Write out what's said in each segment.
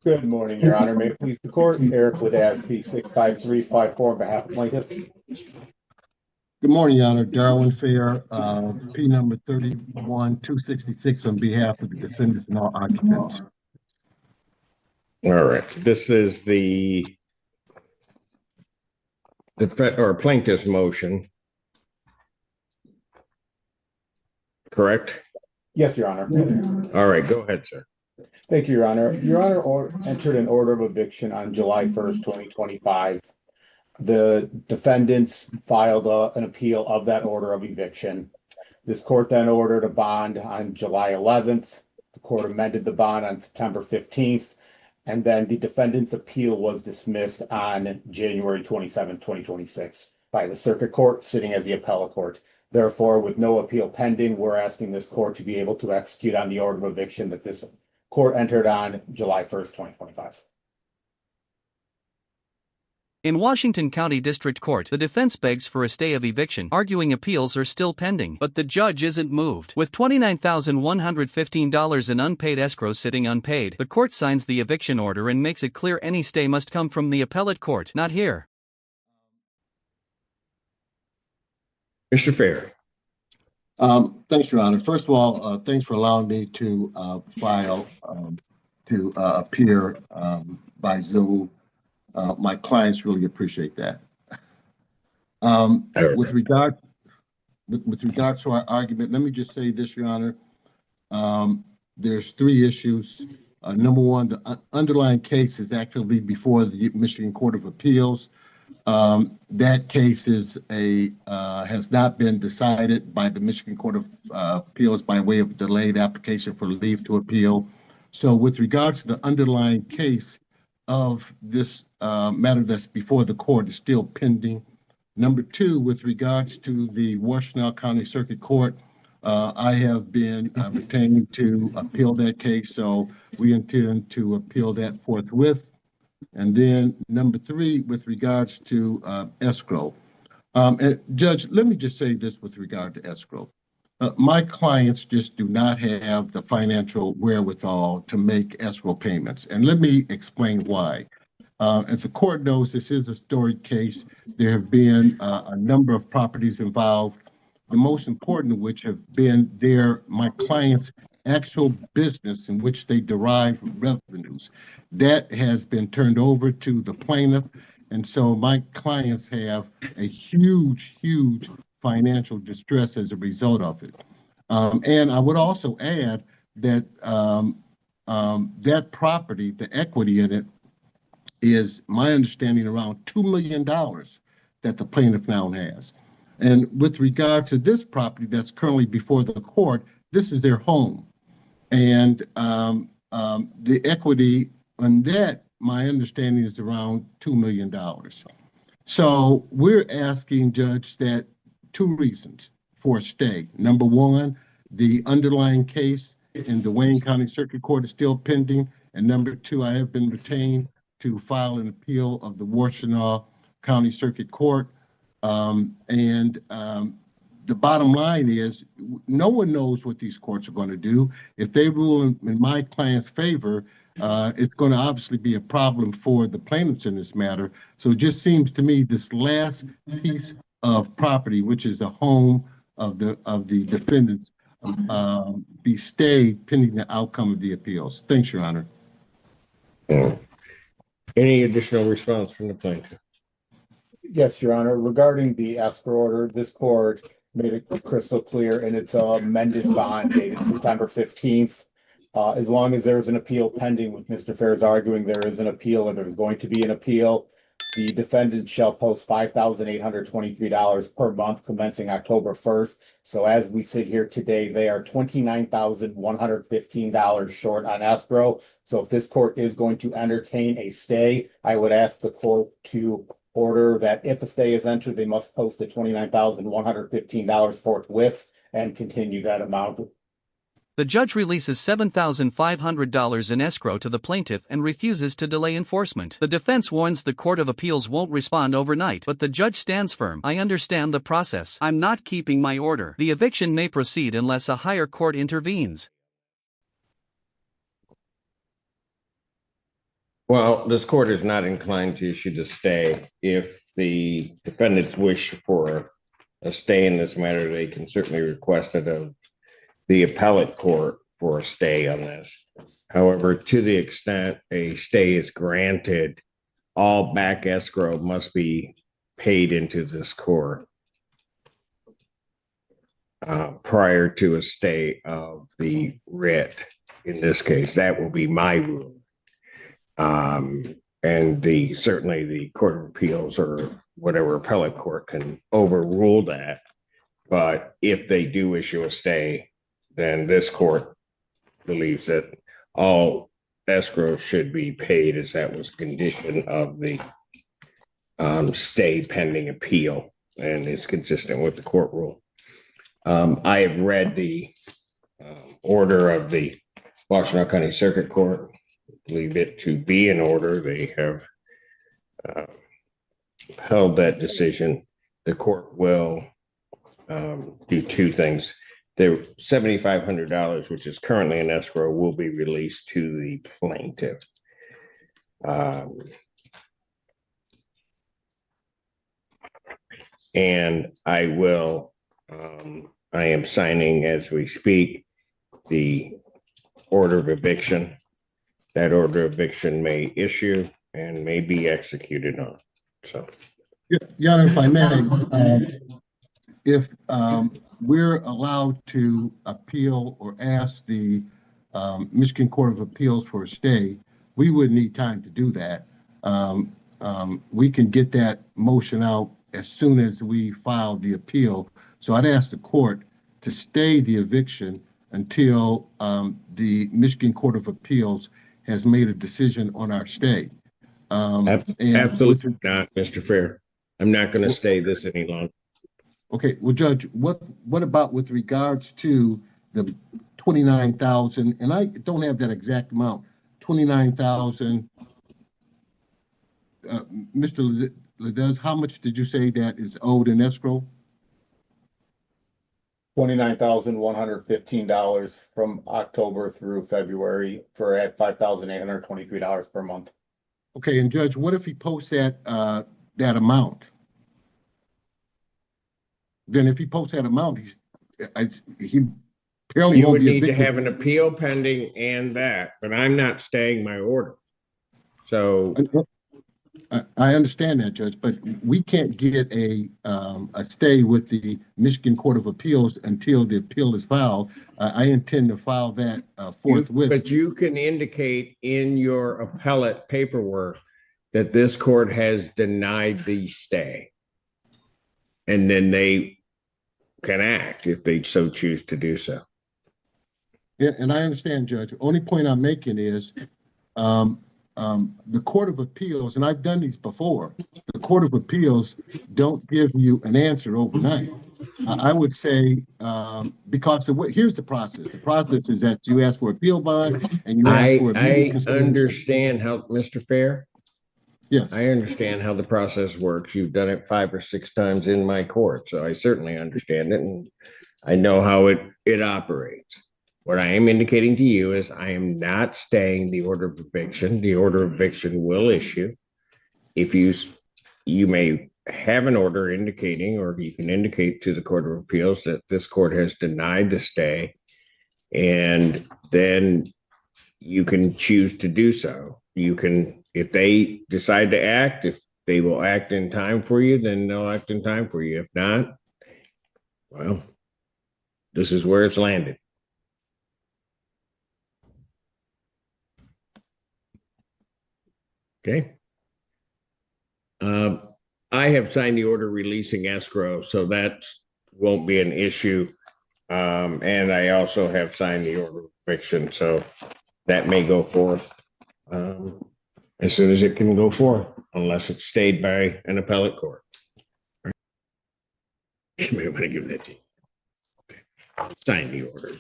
Good morning, Your Honor. May it please the court, Eric Ladaz, P65354 on behalf of plaintiff. Good morning, Your Honor. Darwin Fair, P number 31266 on behalf of the defendants and all occupants. All right. This is the plaintiff's motion, correct? Yes, Your Honor. All right, go ahead, sir. Thank you, Your Honor. Your Honor entered an order of eviction on July 1st, 2025. The defendants filed an appeal of that order of eviction. This court then ordered a bond on July 11th. The court amended the bond on September 15th. And then the defendant's appeal was dismissed on January 27th, 2026 by the circuit court sitting as the appellate court. Therefore, with no appeal pending, we're asking this court to be able to execute on the order of eviction that this court entered on July 1st, 2025. In Washington County District Court, the defense begs for a stay of eviction, arguing appeals are still pending, but the judge isn't moved. With $29,115 in unpaid escrow sitting unpaid, the court signs the eviction order and makes it clear any stay must come from the appellate court, not here. Mr. Fair. Thanks, Your Honor. First of all, thanks for allowing me to appear by Zoom. My clients really appreciate that. With regard to our argument, let me just say this, Your Honor. There's three issues. Number one, the underlying case is actually before the Michigan Court of Appeals. That case has not been decided by the Michigan Court of Appeals by way of delayed application for leave to appeal. So with regards to the underlying case of this matter that's before the court is still pending. Number two, with regards to the Washtenaw County Circuit Court, I have been retained to appeal that case, so we intend to appeal that forthwith. And then number three, with regards to escrow. And Judge, let me just say this with regard to escrow. My clients just do not have the financial wherewithal to make escrow payments. And let me explain why. As the court knows, this is a storied case. There have been a number of properties involved, the most important of which have been my clients' actual business in which they derive revenues. That has been turned over to the plaintiff. And so my clients have a huge financial distress as a result of it. And I would also add that that property, the equity in it, is my understanding around $2 million that the plaintiff now has. And with regard to this property that's currently before the court, this is their home. And the equity on that, my understanding is around $2 million. So we're asking, Judge, that two reasons for a stay. Number one, the underlying case in the Wayne County Circuit Court is still pending. And number two, I have been retained to file an appeal of the Washtenaw County Circuit Court. The bottom line is no one knows what these courts are going to do. If they rule in my client's favor, it's going to obviously be a problem for the plaintiffs in this matter. So it just seems to me this last piece of property, which is the home of the defendants, be stayed pending the outcome of the appeals. Thanks, Your Honor. Any additional response from the plaintiff? Yes, Your Honor. Regarding the escrow order, this court made it crystal clear in its amended bond dated September 15th. As long as there's an appeal pending, with Mr. Fair's arguing there is an appeal or there's going to be an appeal, the defendant shall post $5,823 per month commencing October 1st. So as we sit here today, they are $29,115 short on escrow. So if this court is going to entertain a stay, I would ask the court to order that if a stay is entered, they must post the $29,115 forthwith and continue that amount. The judge releases $7,500 in escrow to the plaintiff and refuses to delay enforcement. The defense warns the Court of Appeals won't respond overnight, but the judge stands firm. I understand the process. I'm not keeping my order. The eviction may proceed unless a higher court intervenes. Well, this court is not inclined to issue the stay. If the defendants wish for a stay in this matter, they can certainly request it of the appellate court for a stay on this. However, to the extent a stay is granted, all back escrow must be paid into this court prior to a stay of the writ. In this case, that will be my rule. And certainly the Court of Appeals or whatever appellate court can overrule that. But if they do issue a stay, then this court believes that all escrow should be paid, as that was a condition of the stay pending appeal, and is consistent with the court rule. I have read the order of the Washtenaw County Circuit Court. Believe it to be in order. They have held that decision. The court will do two things. The $7,500, which is currently in escrow, will be released to the plaintiff. And I will, I am signing as we speak the order of eviction. That order of eviction may issue and may be executed on. So, Your Honor, if I may, if we're allowed to appeal or ask the Michigan Court of Appeals for a stay, we would need time to do that. We can get that motion out as soon as we file the appeal. So I'd ask the court to stay the eviction until the Michigan Court of Appeals has made a decision on our stay. absolutely not, Mr. Fair. I'm not going to stay this any longer. Okay, well, Judge, what about with regards to the 29,000, and I don't have that exact amount, 29,000. Mr. Ledez, how much did you say that is owed in escrow? $29,115 from October through February for at $5,823 per month. Okay, and Judge, what if he posts that amount? Then if he posts that amount, he apparently You won't would be need to evicted. have an appeal pending and that, but I'm not staying my order. So I understand that, Judge, but we can't get a stay with the Michigan Court of Appeals until the appeal is filed. I intend to file that forthwith. But you can indicate in your appellate paperwork that this court has denied the stay. And then they can act if they so choose to do so. Yeah, and I understand, Judge. Only point I'm making is the Court of Appeals, and I've done these before, the Court of Appeals don't give you an answer overnight. I would say, because here's the process. The process is that you ask for appeal bond and you ask for I understand how, Mr. Fair, Yes. I understand how the process works. You've done it 5 or 6 times in my court, so I certainly understand it, and I know how it operates. What I am indicating to you is I am not staying the order of eviction. The order of eviction will issue. If you may have an order indicating, or you can indicate to the Court of Appeals that this court has denied the stay, and then you can choose to do so. You can, if they decide to act, if they will act in time for you, then they'll act in time for you. If not, well, this is where it's landed. Okay. I have signed the order releasing escrow, so that won't be an issue. And I also have signed the order of eviction, so that may go forth as soon as it can go forth, unless it's stayed by an appellate court. You may want to give that to you. Sign the order.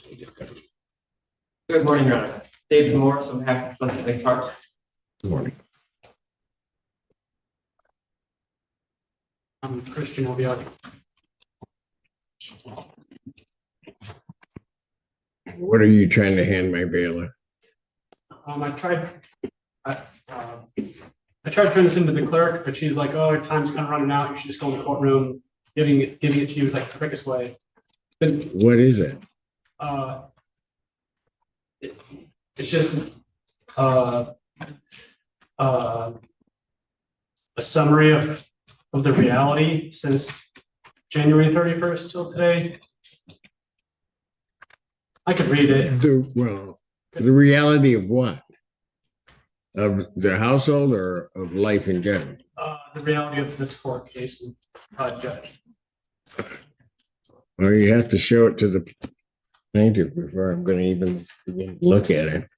Good morning, Your Honor. David Morris on behalf of Pleasant Lake Park. Good morning. I'm Christian Obiak. What are you trying to hand my bailiff? I I, I tried to turn this into the clerk, but she's like, "Oh, time's kind of running out. You should just go in the courtroom." Giving it to you is like the quickest way. But What is it? It's just uh, uh, a summary of the reality since January 31st till today. I could read it. The reality of what? Of the household or of life in general? The reality of this court case, judge. Or you have to show it to the plaintiff before I'm going to even begin to look at it.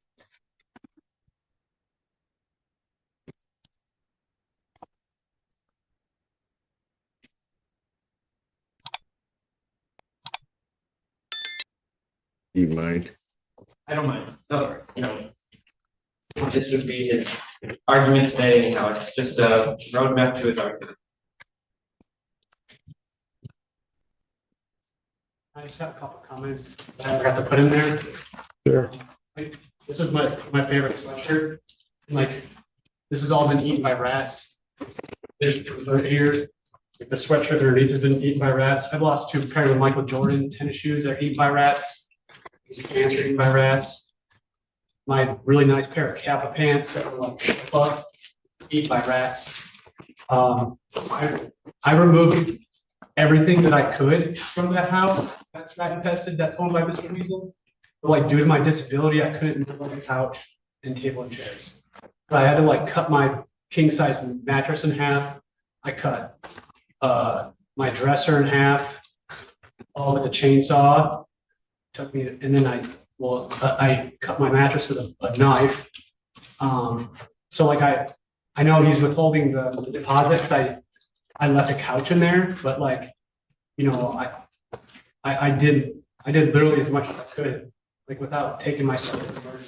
Do you mind? I don't mind. No, this would be his argument today, and how it's just a roadmap to his argument. I just have a couple comments that I forgot to put in there. Sure. This is my favorite sweatshirt. Like, this has all been eaten by rats. There's here, like the sweatshirt underneath has been eaten by rats. I've lost two pairs of Michael Jordan tennis shoes that are eaten by rats. These pants are eaten by rats. My really nice pair of Kappa pants that were like fuck, eaten by rats. I removed everything that I could from that house that's rat infested, that's owned by Mr. Weasel. But like, due to my disability, I couldn't move like a couch and table and chairs. But I had to like cut my king size mattress in half. I cut my dresser in half, all with a chainsaw. Took me, and then I cut my mattress with a knife. So like I know he's withholding the deposit. I left a couch in there, but like, I did literally as much as I could, like without taking myself to work.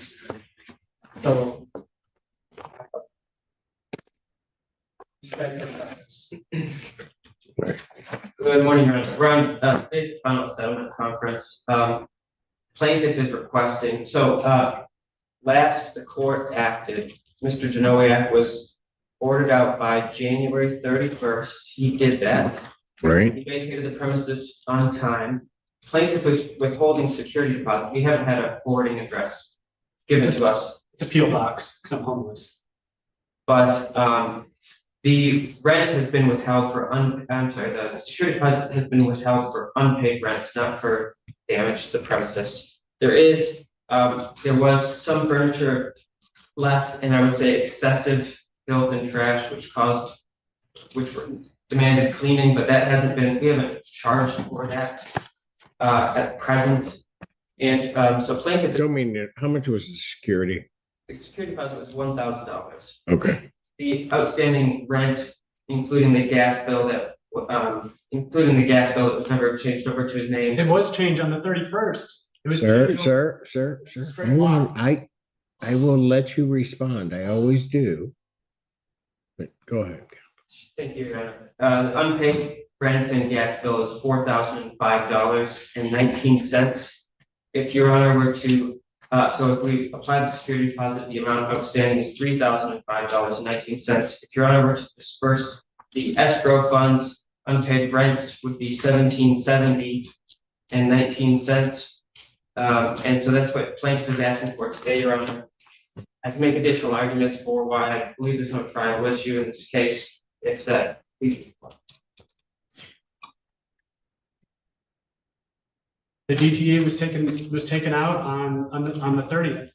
So. Good morning, Your Honor. We're on today's final settlement conference. Plaintiff is requesting, last the court acted, Mr. Janowiak was ordered out by January 31st. He did that. Right. He vacated the premises on time. Plaintiff was withholding security deposit. We haven't had a forwarding address given to us. It's a P.O. box because I'm homeless. But the rent has been withheld for the security deposit has been withheld for unpaid rents, not for damage to the premises. There was some furniture left, and I would say excessive filth and trash, which demanded cleaning, but that hasn't been, we haven't charged for that at present. And so plaintiff. Don't mean it. How much was the security? The security deposit was $1,000. Okay. The outstanding rent, including the gas bill that was never changed over to his name. It was changed on the 31st. It was Sir. Hold on. I will let you respond. I always do. But go ahead. Thank you, Your Honor. The unpaid rents and gas bill is $4,005.19. If Your Honor were to so if we apply the security deposit, the amount outstanding is $3,005.19. If Your Honor were to disperse the escrow funds, unpaid rents would be $1,770.19. And so that's what plaintiff is asking for today, Your Honor. I can make additional arguments for why I believe there's no trial issue in this case, if that. The DTA was taken out on the 30th.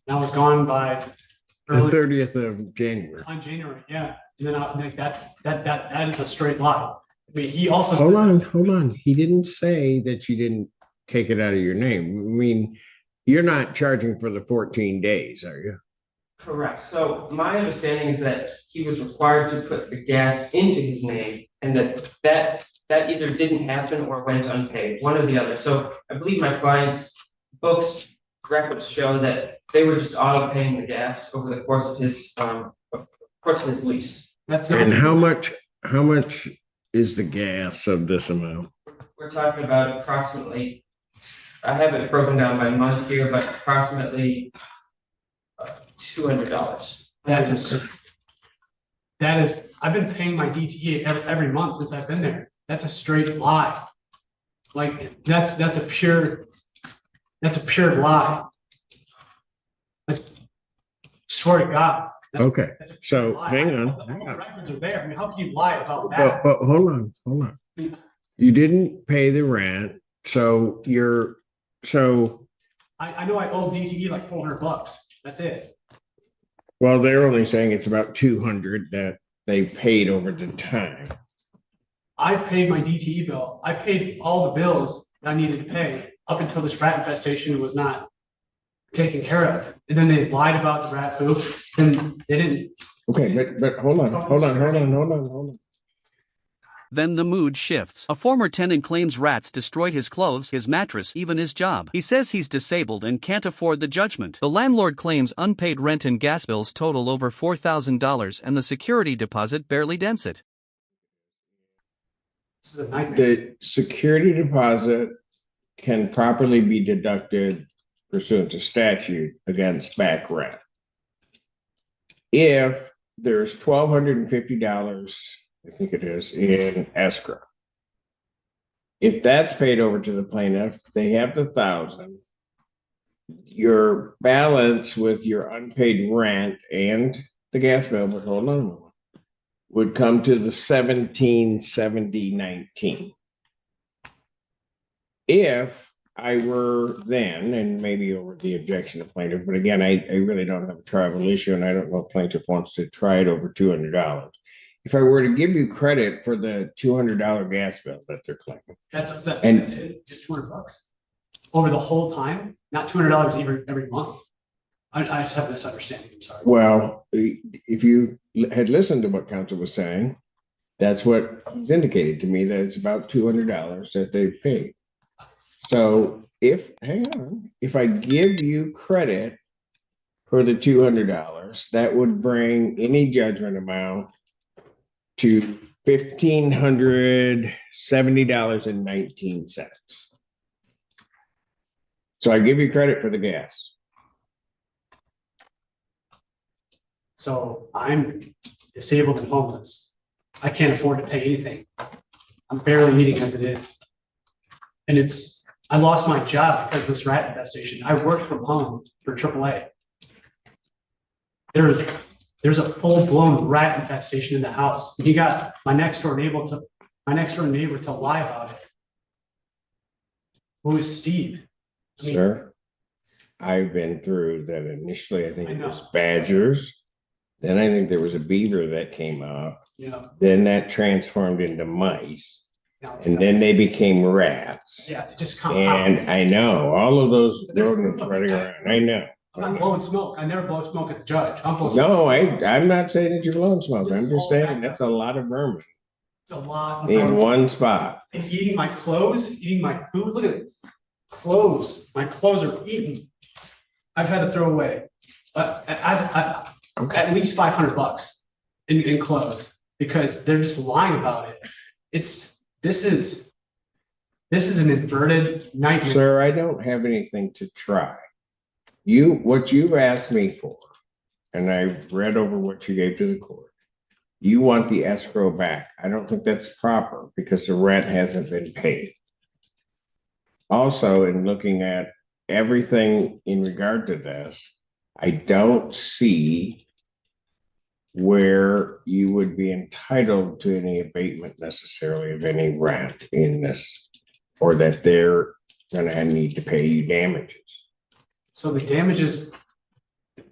Now it's gone by The 30th of January. on January, yeah. And then I'll make that is a straight lie. I mean, he also Hold on. He didn't say that you didn't take it out of your name. I mean, you're not charging for the 14 days, are you? Correct. So my understanding is that he was required to put the gas into his name, and that either didn't happen or went unpaid, one or the other. So I believe my client's books records show that they were just auto paying the gas over the course of his lease. That's not. And how much is the gas of this amount? We're talking about approximately, I have it broken down by month here, but approximately $200. I've been paying my DTE every month since I've been there. That's a straight lie. Like, that's a pure lie. Like, swear to God. Okay, That's a pure so lie. hang on. All the records are there. I mean, how can you lie about But, that? but hold on. You didn't pay the rent, so I know I owe DTE like $400. That's it. well, they're only saying it's about 200 that they paid over the time. I paid my DTE bill. I paid all the bills that I needed to pay up until this rat infestation was not taken care of. And then they lied about the rat poop, and they didn't. Okay, but hold on. Then the mood shifts. A former tenant claims rats destroyed his clothes, his mattress, even his job. He says he's disabled and can't afford the judgment. The landlord claims unpaid rent and gas bills total over $4,000 and the security deposit barely dents it. This is a nightmare. The security deposit can properly be deducted pursuant to statute against back rent. If there's $1,250, I think it is, in escrow. If that's paid over to the plaintiff, they have the $1,000. Your balance with your unpaid rent and the gas bill, but hold on, would come to the $1,770.19. If I were then, and maybe over the objection of plaintiff, but again, I really don't have a tribal issue, and I don't know if plaintiff wants to try it over $200. If I were to give you credit for the $200 gas bill that they're claiming. That's it, just $200 over the whole time, not $200 every month. I just have this understanding. I'm sorry. Well, if you had listened to what counsel was saying, that's what he's indicated to me, that it's about $200 that they've paid. So hang on, if I give you credit for the $200, that would bring any judgment amount to $1,570.19. So I give you credit for the gas. So I'm disabled and homeless. I can't afford to pay anything. I'm barely eating as it is. And I lost my job because of this rat infestation. I worked from home for AAA. There's a full-blown rat infestation in the house. You got my next door neighbor to lie about it. Who is Steve? Sir, I've been through that initially. I think it was know. badgers. Then I think there was a beaver that came up. Yeah. Then that transformed into mice. No, And then they became rats. yeah, it just And compounds. I know all of those rodents running around. I know. I'm not blowing smoke. I never blow smoke at the judge. I'm blowing No, smoke. I'm not saying that you're blowing smoke. I'm just saying that's a lot of vermin It's a lot. in one spot. And eating my clothes, eating my food. Look at this. Clothes. My clothes are eaten. I've had to throw away at least $500 in clothes because they're just lying about it. This is an inverted nightmare. Sir, I don't have anything to try. What you've asked me for, and I've read over what you gave to the court. You want the escrow back. I don't think that's proper because the rent hasn't been paid. Also, in looking at everything in regard to this, I don't see where you would be entitled to any abatement necessarily of any rent in this, or that they're gonna need to pay you damages. So the damages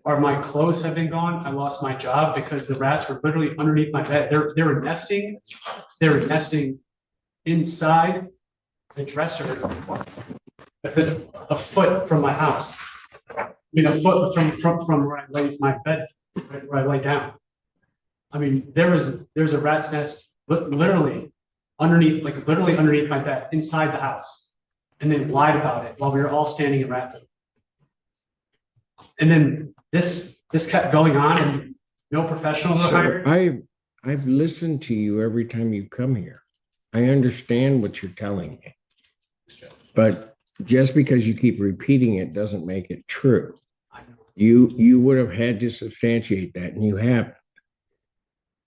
are my clothes have been gone. I lost my job because the rats were literally underneath my bed. They were nesting. They were nesting inside the dresser, a foot from my house. I mean, a foot from where I lay my bed, where I lay down. I mean, there's a rat's nest literally underneath my bed, inside the house, and they lied about it while we were all standing in rat poop. And then this kept going on, and no professionals were hired. I've listened to you every time you come here. I understand what you're telling me, but just because you keep repeating it doesn't make it true. I know. You would have had to substantiate that, and you haven't.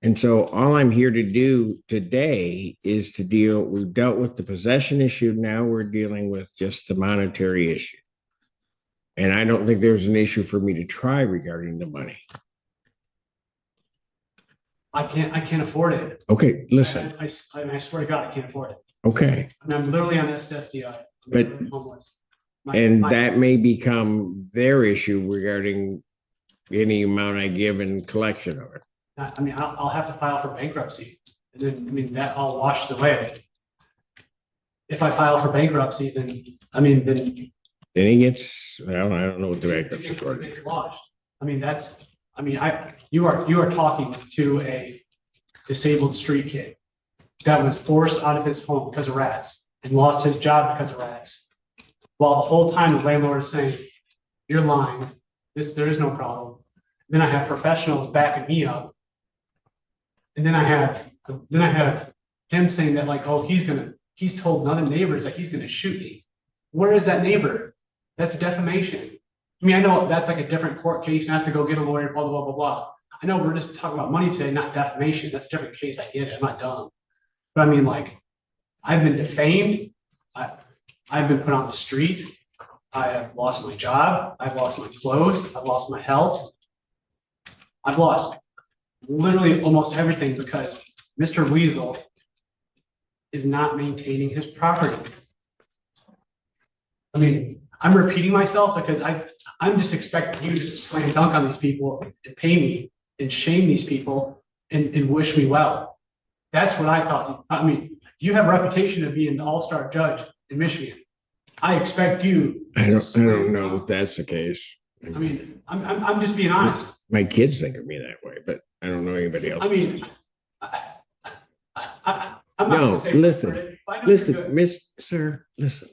And so all I'm here to do today is we've dealt with the possession issue. Now we're dealing with just the monetary issue. And I don't think there's an issue for me to try regarding the money. I can't afford it. Okay, listen, I swear to God, I can't afford it. okay. I mean, I'm literally on SSDI. I'm But- literally homeless. And that may become their issue regarding any amount I give in collection of it. I mean, I'll have to file for bankruptcy. And then, I mean, that all washes away. If I file for bankruptcy, then Then he gets, well, I don't know what the bankruptcy court is. it's washed. I mean, you are talking to a disabled street kid that was forced out of his home because of rats and lost his job because of rats. While the whole time the landlord is saying, you're lying, there is no problem. Then I have professionals backing me up. And then I have him saying that like, oh, he's told other neighbors that he's gonna shoot me. Where is that neighbor? That's defamation. I mean, I know that's like a different court case, not to go get a lawyer, blah, blah, blah, blah. I know we're just talking about money today, not defamation. That's a different case. I get it. I'm not dumb. But I mean, like, I've been defamed. I've been put on the street. I have lost my job. I've lost my clothes. I've lost my health. I've lost literally almost everything because Mr. Weasel is not maintaining his property. I mean, I'm repeating myself because I'm just expecting you to slam dunk on these people and pay me and shame these people and wish me well. That's what I thought. I mean, you have a reputation of being an all-star judge in Michigan. I expect you. I don't know if that's the case. I mean, I'm just being honest. My kids think of me that way, but I don't know anybody else. I mean, I'm not No, gonna say listen, but I know you're good. Listen, sir, listen.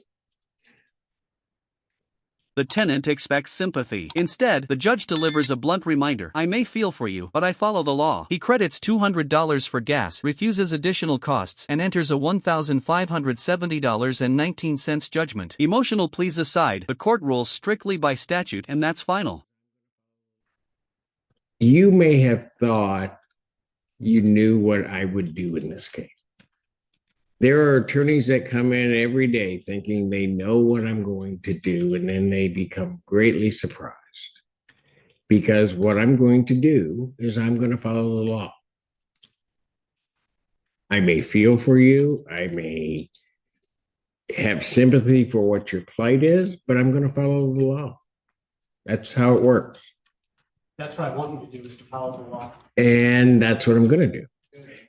The tenant expects sympathy. Instead, the judge delivers a blunt reminder. I may feel for you, but I follow the law. He credits $200 for gas, refuses additional costs, and enters a $1,570.19 judgment. Emotional pleas aside, the court rules strictly by statute, and that's final. You may have thought you knew what I would do in this case. There are attorneys that come in every day thinking they know what I'm going to do, and then they become greatly surprised. Because what I'm going to do is I'm going to follow the law. I may feel for you, I may have sympathy for what your plight is, but I'm going to follow the law. That's how it works. That's what I want you to do is to follow the law. And that's what I'm going to do.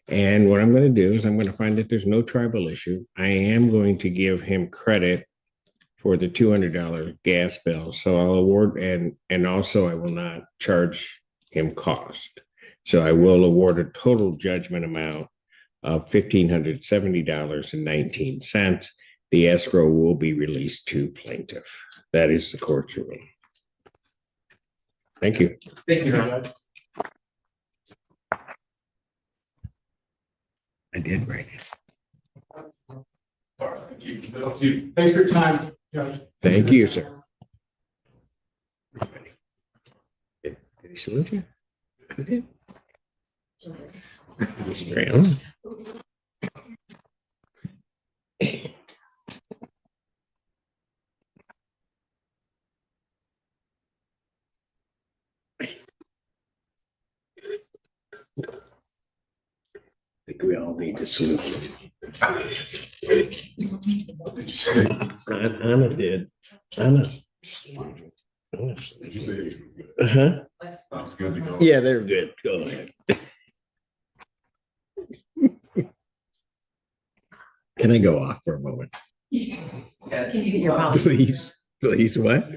And what I'm going to do is I'm going to find that there's no tribal issue. I am going to give him credit for the $200 gas bill. So I'll award, and also I will not charge him cost. So I will award a total judgment amount of $1,570.19. The escrow will be released to plaintiff. That is the court's ruling. Thank you. Thank you, Ron. I did write it. Thanks for your time, Judge. Thank you, sir. Did he salute you? He did. Straight on. I think we all need to salute. What did you say? Anna did. Anna. Did you say it was good? Uh-huh. It was good to go. Yeah, they're good. Go ahead. Can I go off for a moment? Yes. Can you get your mouth? Please, what?